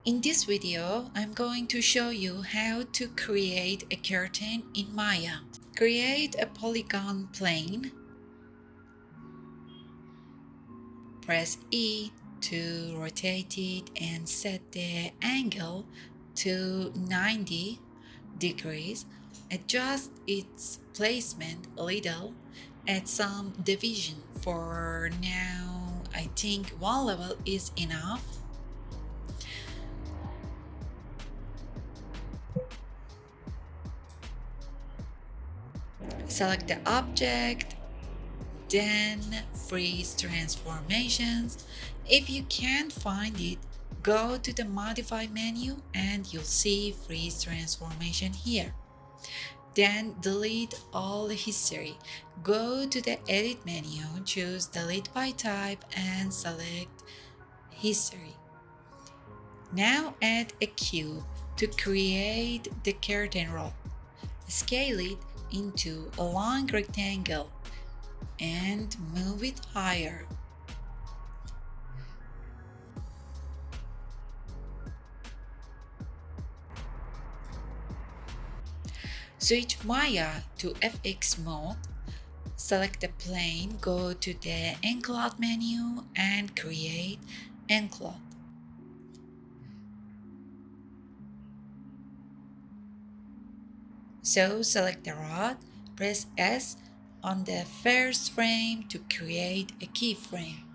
In this video, I'm going to show you how to create a curtain in Maya. Create a polygon plane. Press E to rotate it and set the angle to 90 degrees. Adjust its placement a little. Add some division. For now, I think one level is enough. Select the object, then freeze transformations. If you can't find it, go to the modify menu and you'll see freeze transformation here. Then delete all the history. Go to the edit menu, choose delete by type and select history. Now add a cube to create the curtain rod. Scale it into a long rectangle and move it higher. Switch Maya to FX mode. Select the plane, go to the nCloth menu and create nCloth. So select the rod, press S on the first frame to create a keyframe.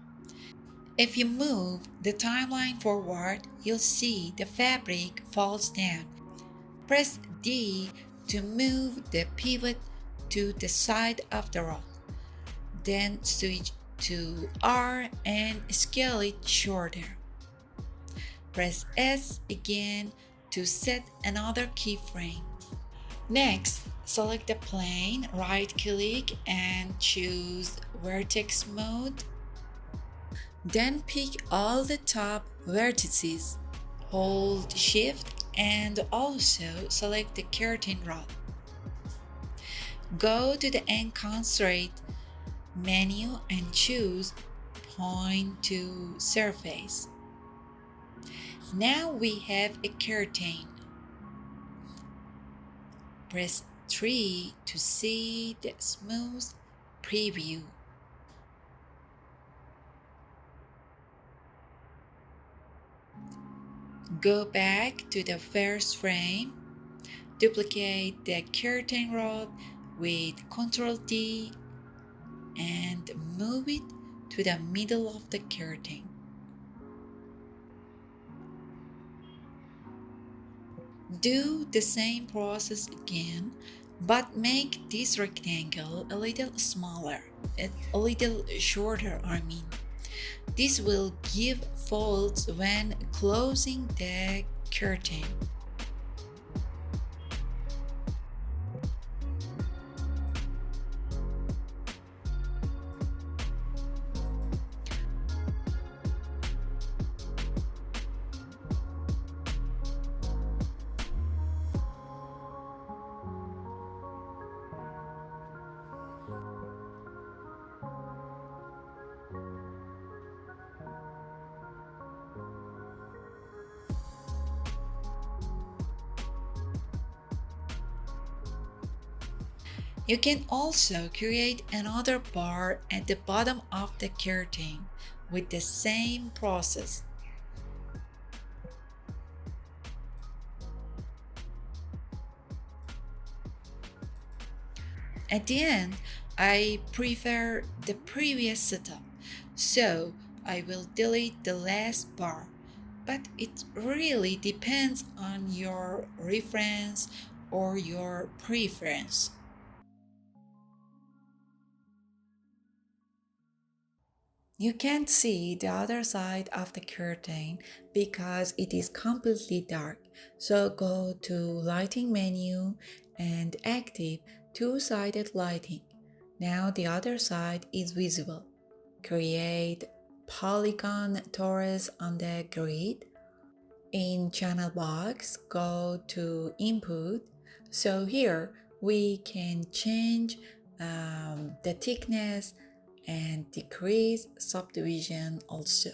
If you move the timeline forward, you'll see the fabric falls down. Press D to move the pivot to the side of the rod. Then switch to R and scale it shorter. Press S again to set another keyframe. Next, select the plane, right-click and choose Vertex mode. Then pick all the top vertices. Hold Shift and also select the curtain rod. Go to the nConstraint menu and choose Point to Surface. Now we have a curtain. Press 3 to see the smooth preview. Go back to the first frame. Duplicate the curtain rod with Ctrl D and move it to the middle of the curtain. Do the same process again, but make this rectangle a little smaller, a little shorter, I mean. This will give folds when closing the curtain. You can also create another bar at the bottom of the curtain with the same process. At the end, I prefer the previous setup, so I will delete the last bar, but it really depends on your reference or your preference. You can't see the other side of the curtain because it is completely dark. So go to lighting menu and active two-sided lighting. Now the other side is visible. Create polygon torus on the grid. In channel box, go to input. So here we can change the thickness and decrease subdivision also.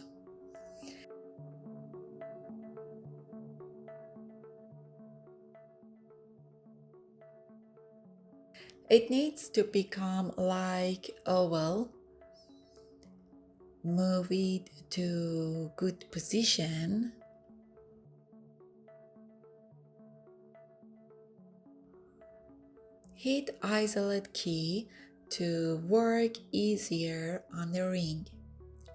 It needs to become like oval. Move it to good position. Hit isolate key to work easier on the ring.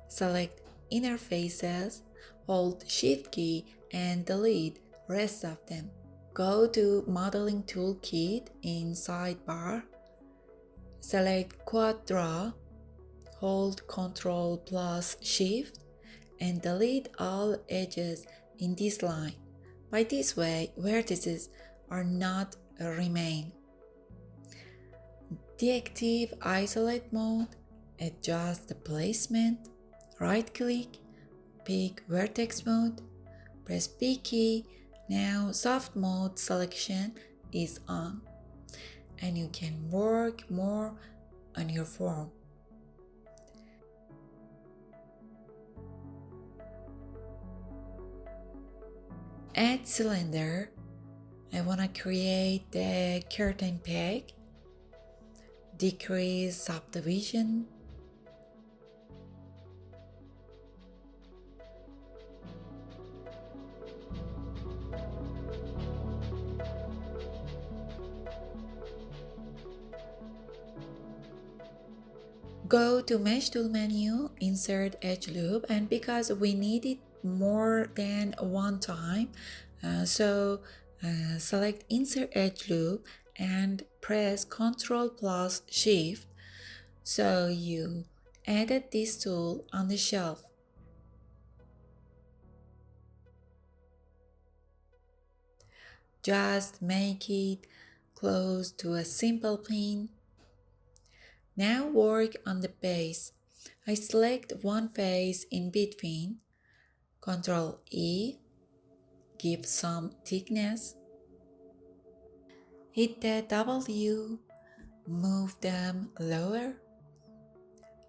Select inner faces, hold shift key and delete rest of them. Go to modeling toolkit in sidebar. Select quad draw, hold Ctrl plus shift and delete all edges in this line. By this way, vertices are not remain. Deactive isolate mode, adjust the placement, right click, pick vertex mode, press P key. Now soft mode selection is on and you can work more on your form. Add cylinder. I want to create the curtain peg. Decrease subdivision. Go to mesh tool menu, insert edge loop, and because we need it more than one time, select insert edge loop and press Ctrl plus shift. So you added this tool on the shelf. Just make it close to a simple pin. Now work on the base. I select one face in between. Ctrl E, give some thickness. Hit the W, move them lower.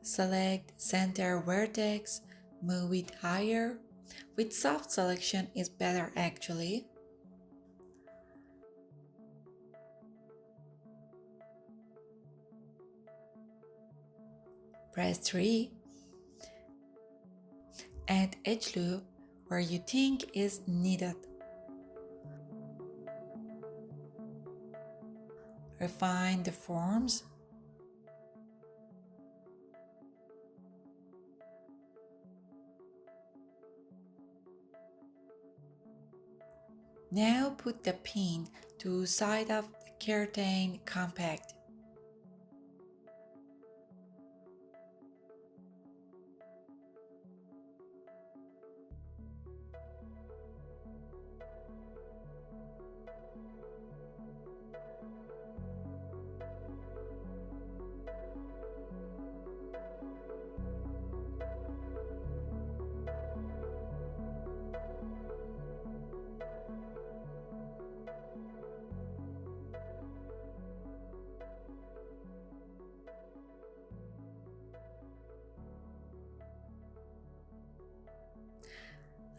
Select center vertex, move it higher. With soft selection is better actually. Press 3. Add edge loop where you think is needed. Refine the forms. Now put the pin to side of the curtain compact.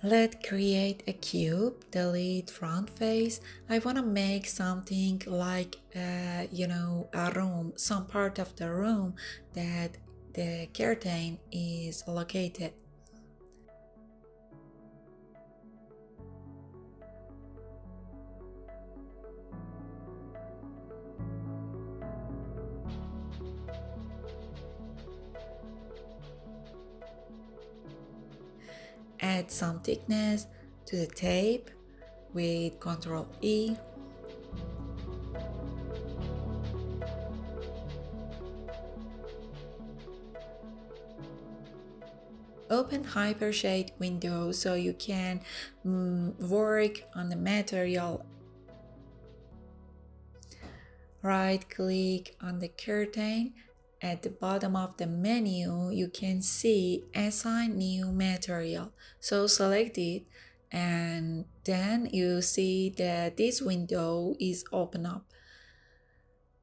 Let's create a cube, delete front face. I want to make something like, a room, some part of the room that the curtain is located. Add some thickness to the tape with Ctrl E. Open Hypershade window so you can work on the material. Right click on the curtain. At the bottom of the menu, you can see Assign New Material. So select it and then you see that this window is open up.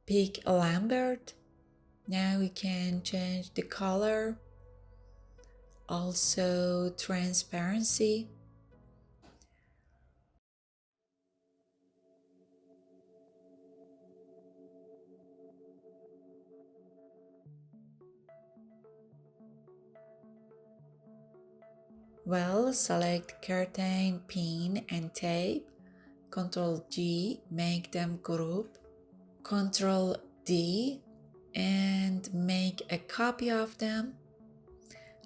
Pick Lambert. Now we can change the color. Also transparency. Well, select curtain, pin, and tape. Ctrl G, make them group. Ctrl D, and make a copy of them.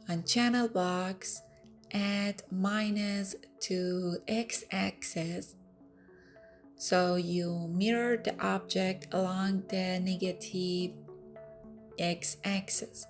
On channel box, add minus to x-axis so you mirror the object along the negative x-axis.